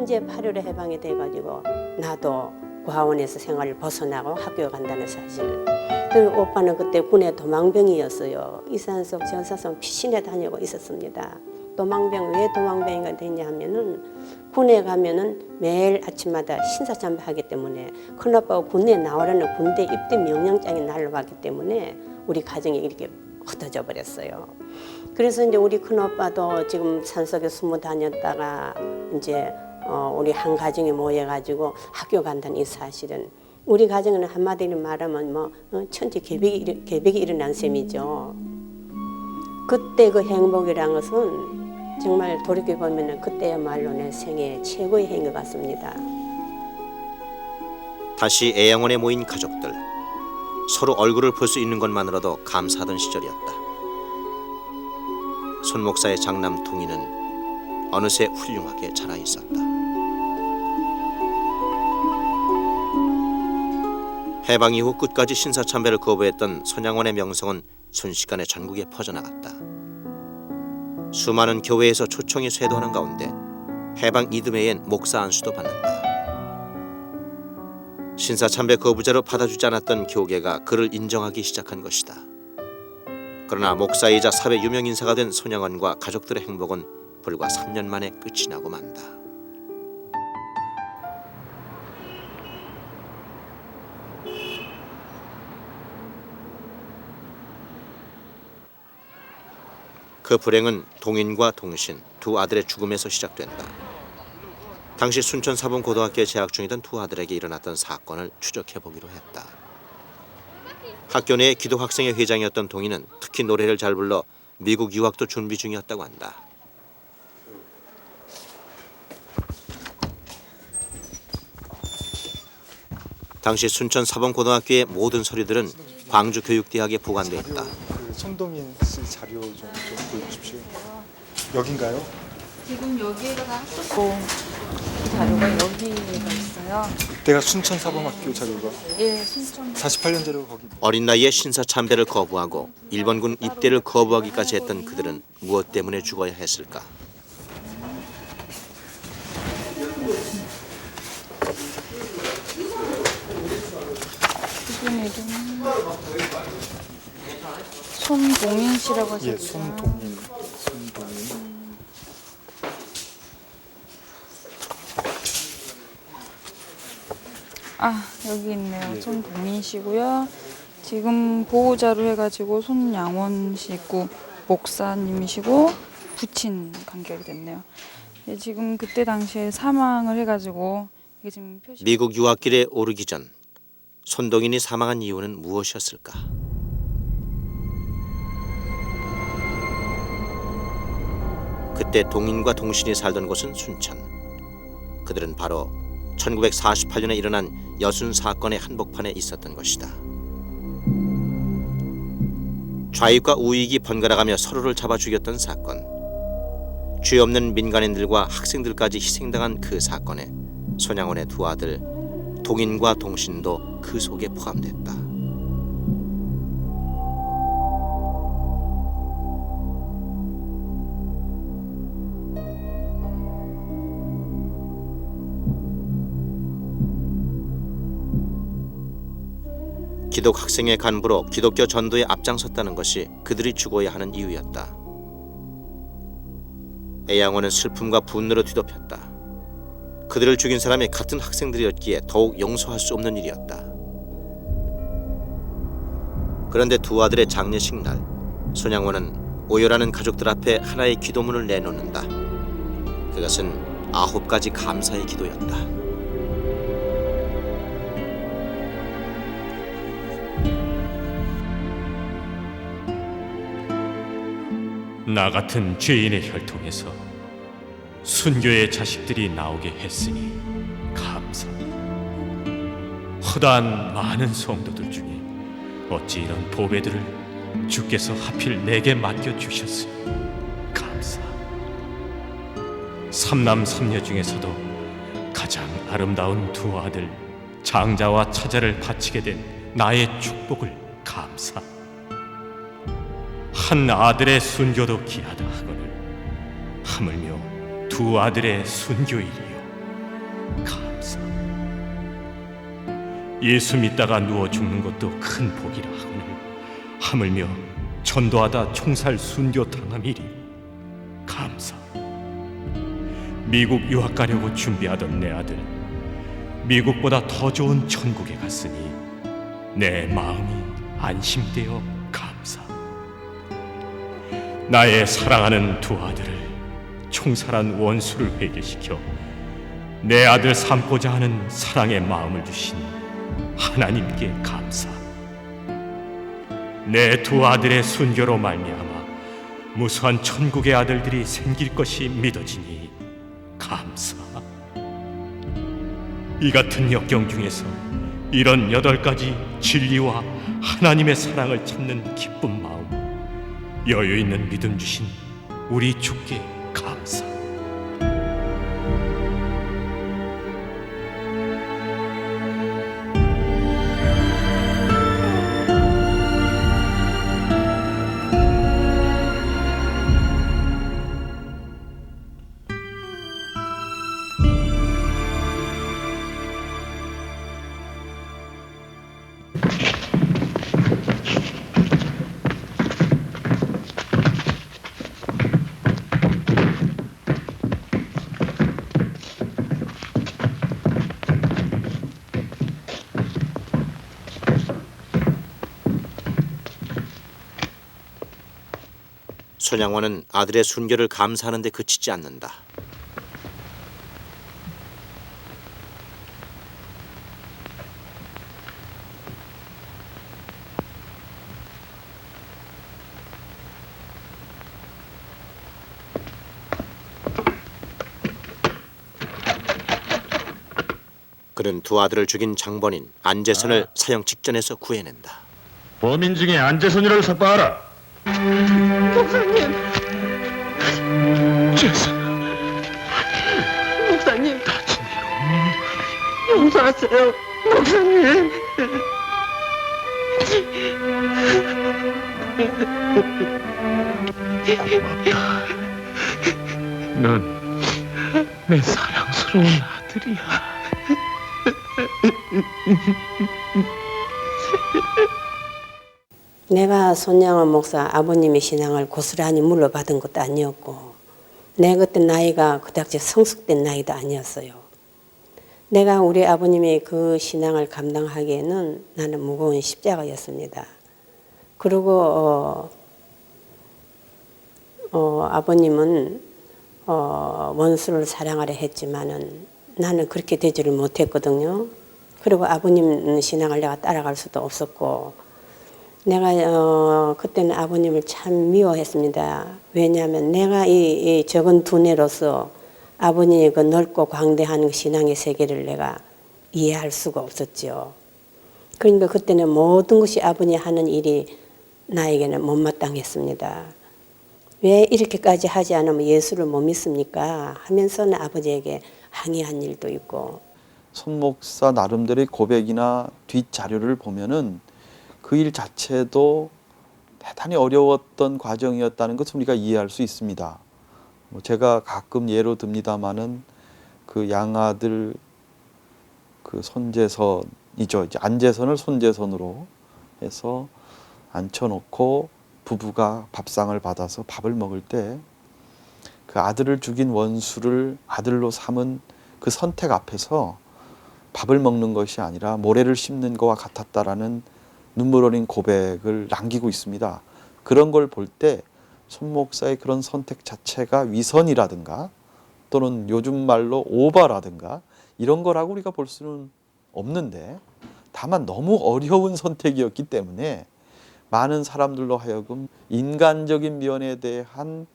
이제 8.15 해방이 돼가지고 나도 고아원에서 생활을 벗어나고 학교에 간다는 사실. 그리고 오빠는 그때 군의 도망병이었어요. 이산석, 전사선 피신해 다니고 있었습니다. 도망병, 왜 도망병이가 됐냐 하면은 군에 가면은 매일 아침마다 신사참배 하기 때문에 큰아빠가 군에 나오라는 군대 입대 명령장이 날라왔기 때문에 우리 가정이 이렇게 흩어져 버렸어요. 그래서 이제 우리 큰아빠도 지금 산속에 숨어 다녔다가 이제 우리 한 가정이 모여가지고 학교 간다는 이 사실은 우리 가정은 한마디로 말하면 뭐 천지 계백이 일어난 셈이죠. 그때 그 행복이란 것은 정말 돌이켜보면 그때야말로 내 생애 최고의 행인 것 같습니다. 다시 애양원에 모인 가족들. 서로 얼굴을 볼 수 있는 것만으로도 감사하던 시절이었다. 손 목사의 장남 동희는 어느새 훌륭하게 자라 있었다. 해방 이후 끝까지 신사참배를 거부했던 손양원의 명성은 순식간에 전국에 퍼져나갔다. 수많은 교회에서 초청이 쇄도하는 가운데 해방 이듬해엔 목사 안수도 받는다. 신사참배 거부자로 받아주지 않았던 교계가 그를 인정하기 시작한 것이다. 그러나 목사이자 사회 유명인사가 된 손양원과 가족들의 행복은 불과 3년 만에 끝이 나고 만다. 그 불행은 동인과 동신 두 아들의 죽음에서 시작된다. 당시 순천 사범고등학교에 재학 중이던 두 아들에게 일어났던 사건을 추적해보기로 했다. 학교 내 기독학생회 회장이었던 동인은 특히 노래를 잘 불러 미국 유학도 준비 중이었다고 한다. 당시 순천 사범고등학교의 모든 서류들은 광주교육대학에 보관돼 있다. 손동인 씨 자료 좀 보여주십시오. 여긴가요? 지금 여기가 학교 자료가 여기가 있어요. 내가 순천사범학교 자료가 예, 순천. 48년 자료가 거기. 어린 나이에 신사참배를 거부하고 일본군 입대를 거부하기까지 했던 그들은 무엇 때문에 죽어야 했을까? 이분 이름은 손동인 씨라고 하셨죠? 예, 손동인. 아, 여기 있네요. 손동인 씨고요. 지금 보호자로 해가지고 손양원 씨 있고 목사님이시고 부친 간격이 됐네요. 예, 지금 그때 당시에 사망을 해가지고 이게 지금 표시. 미국 유학길에 오르기 전 손동인이 사망한 이유는 무엇이었을까? 그때 동인과 동신이 살던 곳은 순천. 그들은 바로 1948년에 일어난 여순 사건의 한복판에 있었던 것이다. 좌익과 우익이 번갈아가며 서로를 잡아 죽였던 사건. 죄 없는 민간인들과 학생들까지 희생당한 그 사건에 손양원의 두 아들 동인과 동신도 그 속에 포함됐다. 기독 학생회 간부로 기독교 전도에 앞장섰다는 것이 그들이 죽어야 하는 이유였다. 애양원은 슬픔과 분노로 뒤덮였다. 그들을 죽인 사람이 같은 학생들이었기에 더욱 용서할 수 없는 일이었다. 그런데 두 아들의 장례식 날, 손양원은 오열하는 가족들 앞에 하나의 기도문을 내놓는다. 그것은 9가지 감사의 기도였다. 나 같은 죄인의 혈통에서 순교의 자식들이 나오게 했으니 감사. 허다한 많은 성도들 중에 어찌 이런 보배들을 주께서 하필 내게 맡겨주셨으니 감사. 삼남 삼녀 중에서도 가장 아름다운 두 아들 장자와 차자를 바치게 된 나의 축복을 감사. 한 아들의 순교도 귀하다 하거늘 하물며 두 아들의 순교일이요 감사. 예수 믿다가 누워 죽는 것도 큰 복이라 하거늘 하물며 전도하다 총살 순교 당함이리 감사. 미국 유학 가려고 준비하던 내 아들 미국보다 더 좋은 천국에 갔으니 내 마음이 안심되어 감사. 나의 사랑하는 두 아들을 총살한 원수를 회개시켜 내 아들 삼고자 하는 사랑의 마음을 주신 하나님께 감사. 내 두 아들의 순교로 말미암아 무수한 천국의 아들들이 생길 것이 믿어지니 감사. 이 같은 역경 중에서 이런 8가지 진리와 하나님의 사랑을 찾는 기쁜 마음, 여유 있는 믿음 주신 우리 주께 감사. 손양원은 아들의 순교를 감사하는 데 그치지 않는다. 그는 두 아들을 죽인 장본인 안재선을 사형 직전에서 구해낸다. 범인 중에 안재선이라고 석방하라. 목사님. 목사님. 용서하세요, 목사님. 넌 내 사랑스러운 아들이야. 내가 손양원 목사 아버님의 신앙을 고스란히 물려받은 것도 아니었고 내가 그때 나이가 그닥지 성숙된 나이도 아니었어요. 내가 우리 아버님의 그 신앙을 감당하기에는 나는 무거운 십자가였습니다. 그리고 아버님은 원수를 사랑하려 했지만은 나는 그렇게 되지를 못했거든요. 그리고 아버님 신앙을 내가 따라갈 수도 없었고 내가 그때는 아버님을 참 미워했습니다. 왜냐하면 내가 이 적은 두뇌로서 아버님의 그 넓고 광대한 신앙의 세계를 내가 이해할 수가 없었죠. 그러니까 그때는 모든 것이 아버님 하는 일이 나에게는 못마땅했습니다. 왜 이렇게까지 하지 않으면 예수를 못 믿습니까? 하면서는 아버지에게 항의한 일도 있고. 손 목사 나름대로의 고백이나 뒷자료를 보면은 그 일 자체도 대단히 어려웠던 과정이었다는 것을 우리가 이해할 수 있습니다. 제가 가끔 예로 듭니다마는 그 양아들 그 손재선이죠. 이제 안재선을 손재선으로 해서 앉혀놓고 부부가 밥상을 받아서 밥을 먹을 때 그 아들을 죽인 원수를 아들로 삼은 그 선택 앞에서 밥을 먹는 것이 아니라 모래를 씹는 것과 같았다라는 눈물 어린 고백을 남기고 있습니다. 그런 걸 볼 때 손 목사의 그런 선택 자체가 위선이라든가 또는 요즘 말로 오바라든가 이런 거라고 우리가 볼 수는 없는데 다만 너무 어려운 선택이었기 때문에 많은 사람들로 하여금 인간적인 면에 대한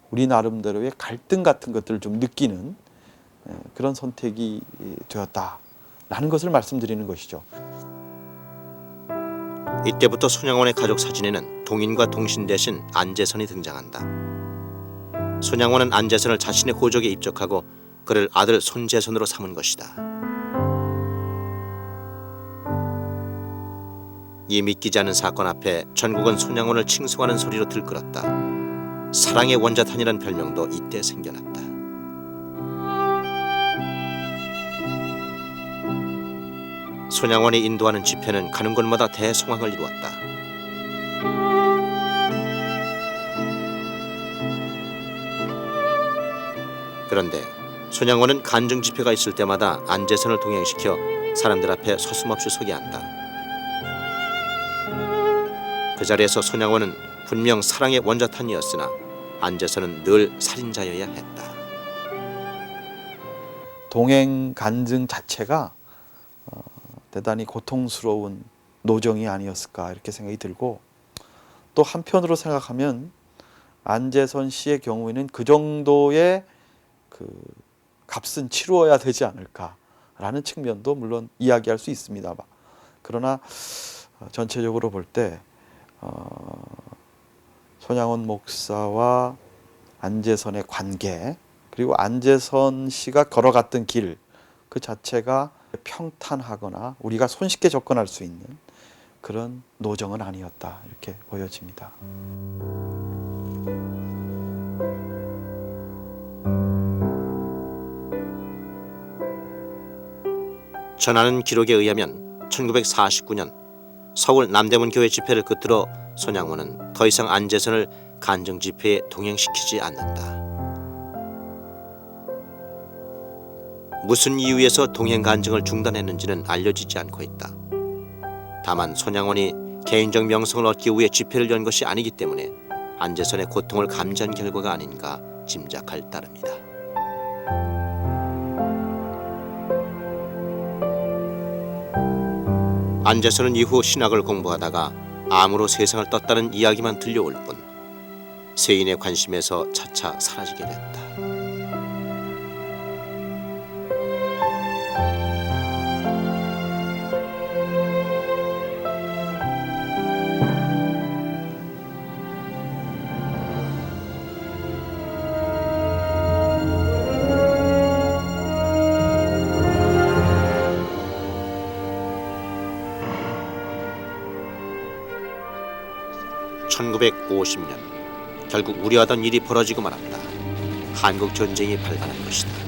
우리 나름대로의 갈등 같은 것들을 좀 느끼는 그런 선택이 되었다라는 것을 말씀드리는 것이죠. 이때부터 손양원의 가족 사진에는 동인과 동신 대신 안재선이 등장한다. 손양원은 안재선을 자신의 호적에 입적하고 그를 아들 손재선으로 삼은 것이다. 이 믿기지 않은 사건 앞에 전국은 손양원을 칭송하는 소리로 들끓었다. 사랑의 원자탄이라는 별명도 이때 생겨났다. 손양원이 인도하는 집회는 가는 곳마다 대성황을 이루었다. 그런데 손양원은 간증 집회가 있을 때마다 안재선을 동행시켜 사람들 앞에 서슴없이 서게 한다. 그 자리에서 손양원은 분명 사랑의 원자탄이었으나 안재선은 늘 살인자여야 했다. 동행 간증 자체가 대단히 고통스러운 노정이 아니었을까 이렇게 생각이 들고 또 한편으로 생각하면 안재선 씨의 경우에는 그 정도의 그 값은 치루어야 되지 않을까라는 측면도 물론 이야기할 수 있습니다. 그러나 전체적으로 볼 때 손양원 목사와 안재선의 관계 그리고 안재선 씨가 걸어갔던 길 그 자체가 평탄하거나 우리가 손쉽게 접근할 수 있는 그런 노정은 아니었다 이렇게 보여집니다. 전하는 기록에 의하면 1949년 서울 남대문 교회 집회를 끝으로 손양원은 더 이상 안재선을 간증 집회에 동행시키지 않는다. 무슨 이유에서 동행 간증을 중단했는지는 알려지지 않고 있다. 다만 손양원이 개인적 명성을 얻기 위해 집회를 연 것이 아니기 때문에 안재선의 고통을 감지한 결과가 아닌가 짐작할 따름이다. 안재선은 이후 신학을 공부하다가 암으로 세상을 떴다는 이야기만 들려올 뿐 세인의 관심에서 차차 사라지게 됐다. 1950년 결국 우려하던 일이 벌어지고 말았다. 한국 전쟁이 발발한 것이다.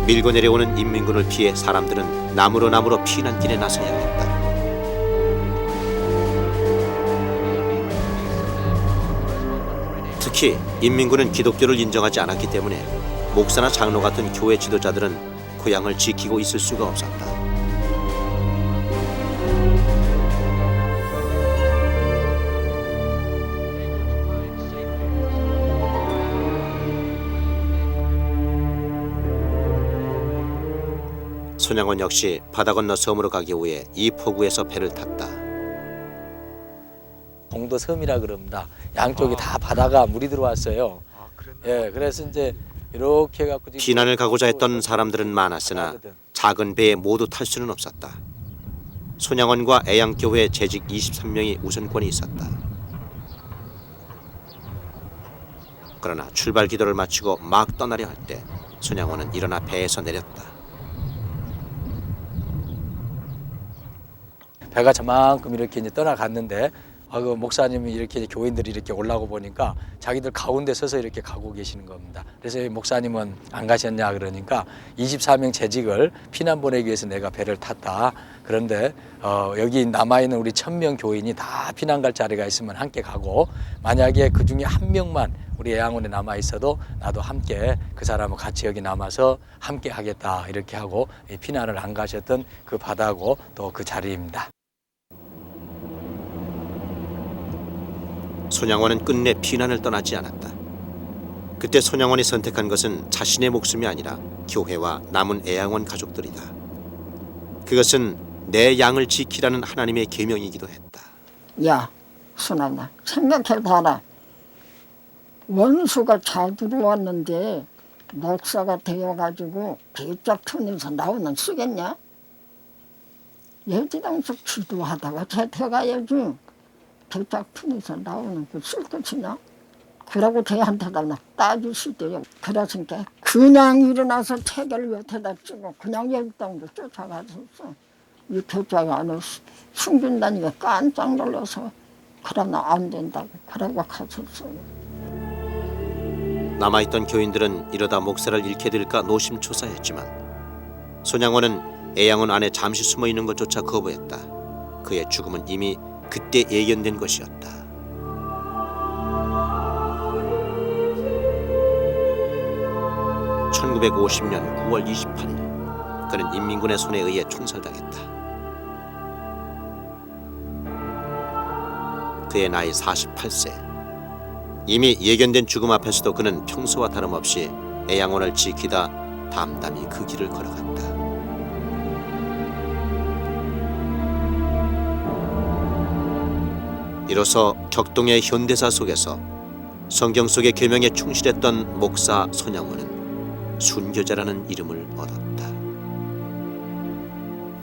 밀고 내려오는 인민군을 피해 사람들은 나무로 피난길에 나서야 했다. 특히 인민군은 기독교를 인정하지 않았기 때문에 목사나 장로 같은 교회 지도자들은 고향을 지키고 있을 수가 없었다. 손양원 역시 바다 건너 섬으로 가기 위해 이 포구에서 배를 탔다. 동도 섬이라 그럽니다. 양쪽이 다 바다가 물이 들어왔어요. 예, 그래서 이제 이렇게 해갖고 피난을 가고자 했던 사람들은 많았으나 작은 배에 모두 탈 수는 없었다. 손양원과 애양교회 재직 23명이 우선권이 있었다. 그러나 출발 기도를 마치고 막 떠나려 할 때 손양원은 일어나 배에서 내렸다. 배가 저만큼 이렇게 이제 떠나갔는데 그 목사님이 이렇게 이제 교인들이 이렇게 올라오고 보니까 자기들 가운데 서서 이렇게 가고 계시는 겁니다. 그래서 목사님은 안 가셨냐 그러니까 24명 재직을 피난 보내기 위해서 내가 배를 탔다. 그런데 여기 남아있는 우리 1000명 교인이 다 피난 갈 자리가 있으면 함께 가고 만약에 그 중에 한 명만 우리 애양원에 남아 있어도 나도 함께 그 사람과 같이 여기 남아서 함께 하겠다 이렇게 하고 피난을 안 가셨던 그 바다고 또 그 자리입니다. 손양원은 끝내 피난을 떠나지 않았다. 그때 손양원이 선택한 것은 자신의 목숨이 아니라 교회와 남은 애양원 가족들이다. 그것은 내 양을 지키라는 하나님의 계명이기도 했다. 야, 순아나 생각해봐라. 원수가 잘 들어왔는데 목사가 되어가지고 대짝 틈에서 나오는 쓰겠냐? 예지당서 기도하다가 잡혀가야지. 대짝 틈에서 나오는 그 쓸 것이냐? 그러고 저한테다 따지시대요. 그러니까 그냥 일어나서 책을 옆에다 찍고 그냥 예지당도 쫓아가셨어. 이 교자가 안에 숨긴다니까 깜짝 놀라서 그러나 안 된다고 그러고 갔었어요. 남아있던 교인들은 이러다 목사를 잃게 될까 노심초사했지만 손양원은 애양원 안에 잠시 숨어있는 것조차 거부했다. 그의 죽음은 이미 그때 예견된 것이었다. (1950년 9월 28일) 그는 인민군의 손에 의해 총살당했다. 그의 나이 48세. 이미 예견된 죽음 앞에서도 그는 평소와 다름없이 애양원을 지키다 담담히 그 길을 걸어갔다. 이로써 격동의 현대사 속에서 성경 속의 계명에 충실했던 목사 손양원은 순교자라는 이름을 얻었다.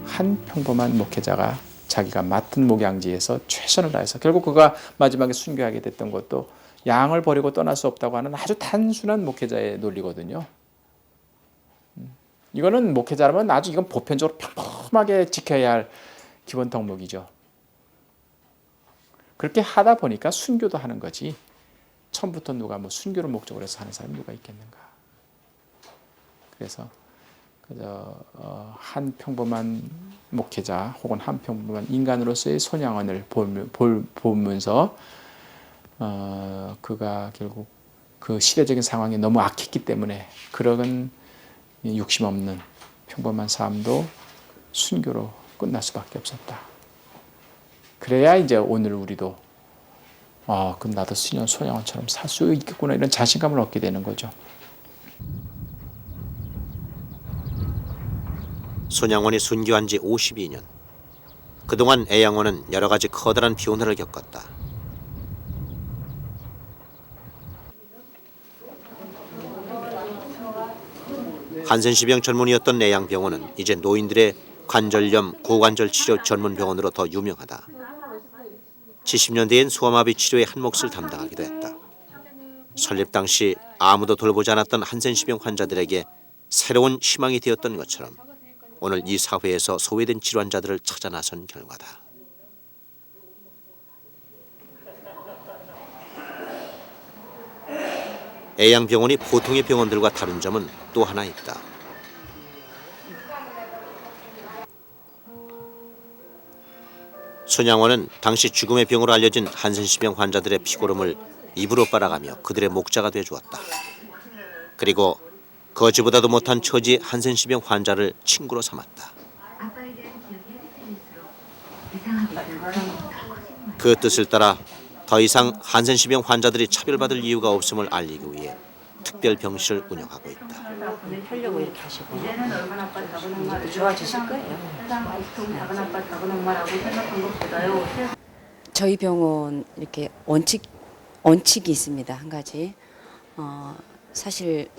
한 평범한 목회자가 자기가 맡은 목양지에서 최선을 다해서 결국 그가 마지막에 순교하게 됐던 것도 양을 버리고 떠날 수 없다고 하는 아주 단순한 목회자의 논리거든요. 이거는 목회자라면 아주 이건 보편적으로 평범하게 지켜야 할 기본 덕목이죠. 그렇게 하다 보니까 순교도 하는 거지. 처음부터 누가 뭐 순교를 목적으로 해서 하는 사람이 누가 있겠는가. 그래서 그저 한 평범한 목회자 혹은 한 평범한 인간으로서의 손양원을 보면서 그가 결국 그 시대적인 상황이 너무 악했기 때문에 그런 욕심 없는 평범한 삶도 순교로 끝날 수밖에 없었다. 그래야 이제 오늘 우리도 그럼 나도 손양원처럼 살 수 있겠구나 이런 자신감을 얻게 되는 거죠. 손양원이 순교한 지 52년. 그동안 애양원은 여러 가지 커다란 변화를 겪었다. 한센시병 전문이었던 애양병원은 이제 노인들의 관절염, 고관절 치료 전문 병원으로 더 유명하다. 70년대엔 소아마비 치료의 한 몫을 담당하기도 했다. 설립 당시 아무도 돌보지 않았던 한센시병 환자들에게 새로운 희망이 되었던 것처럼 오늘 이 사회에서 소외된 질환자들을 찾아 나선 결과다. 애양병원이 보통의 병원들과 다른 점은 또 하나 있다. 손양원은 당시 죽음의 병으로 알려진 한센시병 환자들의 피고름을 입으로 빨아가며 그들의 목자가 되어주었다. 그리고 거지보다도 못한 처지의 한센시병 환자를 친구로 삼았다. 그 뜻을 따라 더 이상 한센시병 환자들이 차별받을 이유가 없음을 알리기 위해 특별 병실을 운영하고 있다. 하려고 이렇게 하시고 이제 좋아지실 거예요. 저희 병원 이렇게 원칙이 있습니다. 한 가지 사실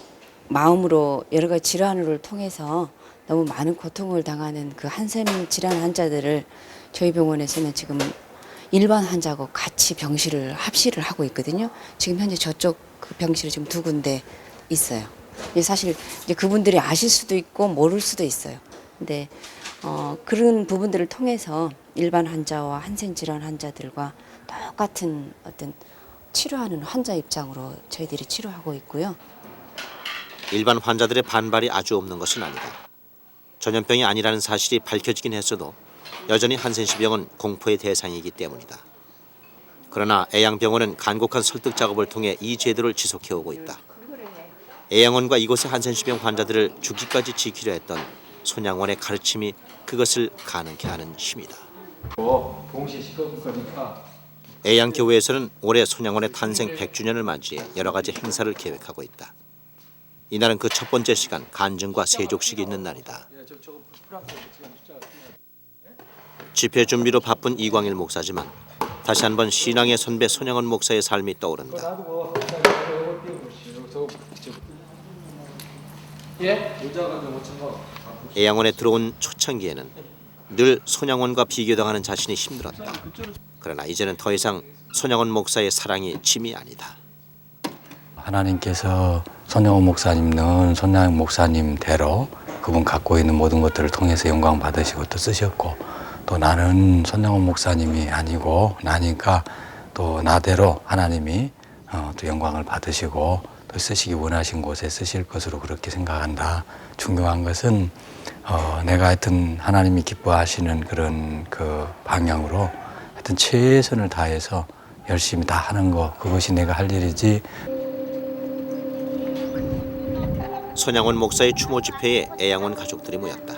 마음으로 여러 가지 질환을 통해서 너무 많은 고통을 당하는 그 한센 질환 환자들을 저희 병원에서는 지금 일반 환자하고 같이 병실을 합실을 하고 있거든요. 지금 현재 저쪽 그 병실이 지금 2군데 있어요. 사실 이제 그분들이 아실 수도 있고 모를 수도 있어요. 근데 그런 부분들을 통해서 일반 환자와 한센 질환 환자들과 똑같은 어떤 치료하는 환자 입장으로 저희들이 치료하고 있고요. 일반 환자들의 반발이 아주 없는 것은 아니다. 전염병이 아니라는 사실이 밝혀지긴 했어도 여전히 한센시병은 공포의 대상이기 때문이다. 그러나 애양병원은 간곡한 설득 작업을 통해 이 제도를 지속해오고 있다. 애양원과 이곳의 한센시병 환자들을 죽기까지 지키려 했던 손양원의 가르침이 그것을 가능케 하는 힘이다. 동시에 시끄러울 거니까. 애양교회에서는 올해 손양원의 탄생 100주년을 맞이해 여러 가지 행사를 계획하고 있다. 이날은 그 첫 번째 시간 간증과 세족식이 있는 날이다. 집회 준비로 바쁜 이광일 목사지만 다시 한번 신앙의 선배 손양원 목사의 삶이 떠오른다. 애양원에 들어온 초창기에는 늘 손양원과 비교당하는 자신이 힘들었다. 그러나 이제는 더 이상 손양원 목사의 사랑이 짐이 아니다. 하나님께서 손양원 목사님은 손양원 목사님대로 그분 갖고 있는 모든 것들을 통해서 영광 받으시고 또 쓰셨고, 또 나는 손양원 목사님이 아니고 나니까 또 나대로 하나님이 또 영광을 받으시고 또 쓰시기 원하신 곳에 쓰실 것으로 그렇게 생각한다. 중요한 것은 내가 하여튼 하나님이 기뻐하시는 그런 그 방향으로 하여튼 최선을 다해서 열심히 다 하는 거, 그것이 내가 할 일이지. 손양원 목사의 추모 집회에 애양원 가족들이 모였다.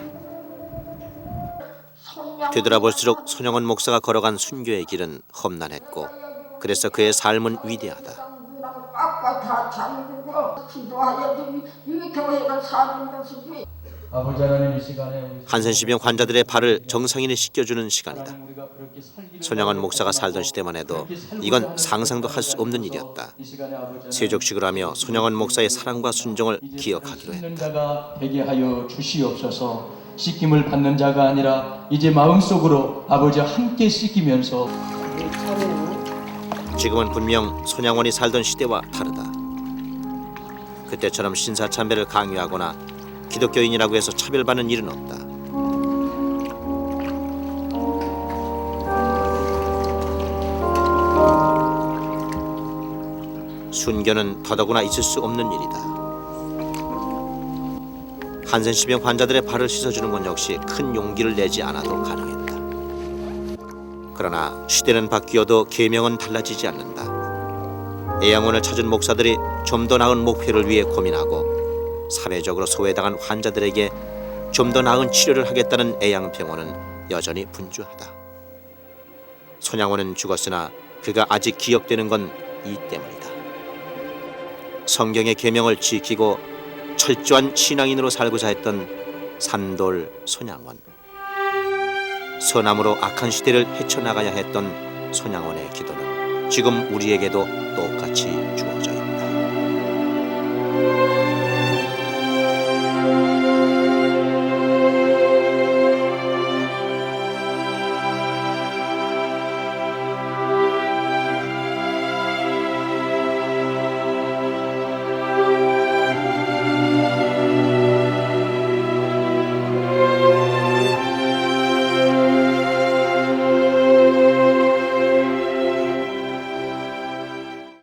되돌아볼수록 손양원 목사가 걸어간 순교의 길은 험난했고, 그래서 그의 삶은 위대하다. 다 잠그고 기도하여도 이 교회가 사는 것이지. 아버지 하나님, 이 시간에 한센시병 환자들의 발을 정상인이 씻겨주는 시간이다. 손양원 목사가 살던 시대만 해도 이건 상상도 할 수 없는 일이었다. 세족식을 하며 손양원 목사의 사랑과 순종을 기억하기로 했다. 자가 되게 하여 주시옵소서. 씻김을 받는 자가 아니라 이제 마음속으로 아버지와 함께 씻기면서. 지금은 분명 손양원이 살던 시대와 다르다. 그때처럼 신사참배를 강요하거나 기독교인이라고 해서 차별받는 일은 없다. 순교는 더더구나 있을 수 없는 일이다. 한센시병 환자들의 발을 씻어주는 건 역시 큰 용기를 내지 않아도 가능했다. 그러나 시대는 바뀌어도 계명은 달라지지 않는다. 애양원을 찾은 목사들이 좀 더 나은 목표를 위해 고민하고 사회적으로 소외당한 환자들에게 좀 더 나은 치료를 하겠다는 애양병원은 여전히 분주하다. 손양원은 죽었으나 그가 아직 기억되는 건 이 때문이다. 성경의 계명을 지키고 철저한 신앙인으로 살고자 했던 산돌 손양원. 선함으로 악한 시대를 헤쳐나가야 했던 손양원의 기도는 지금 우리에게도 똑같이 중요하다.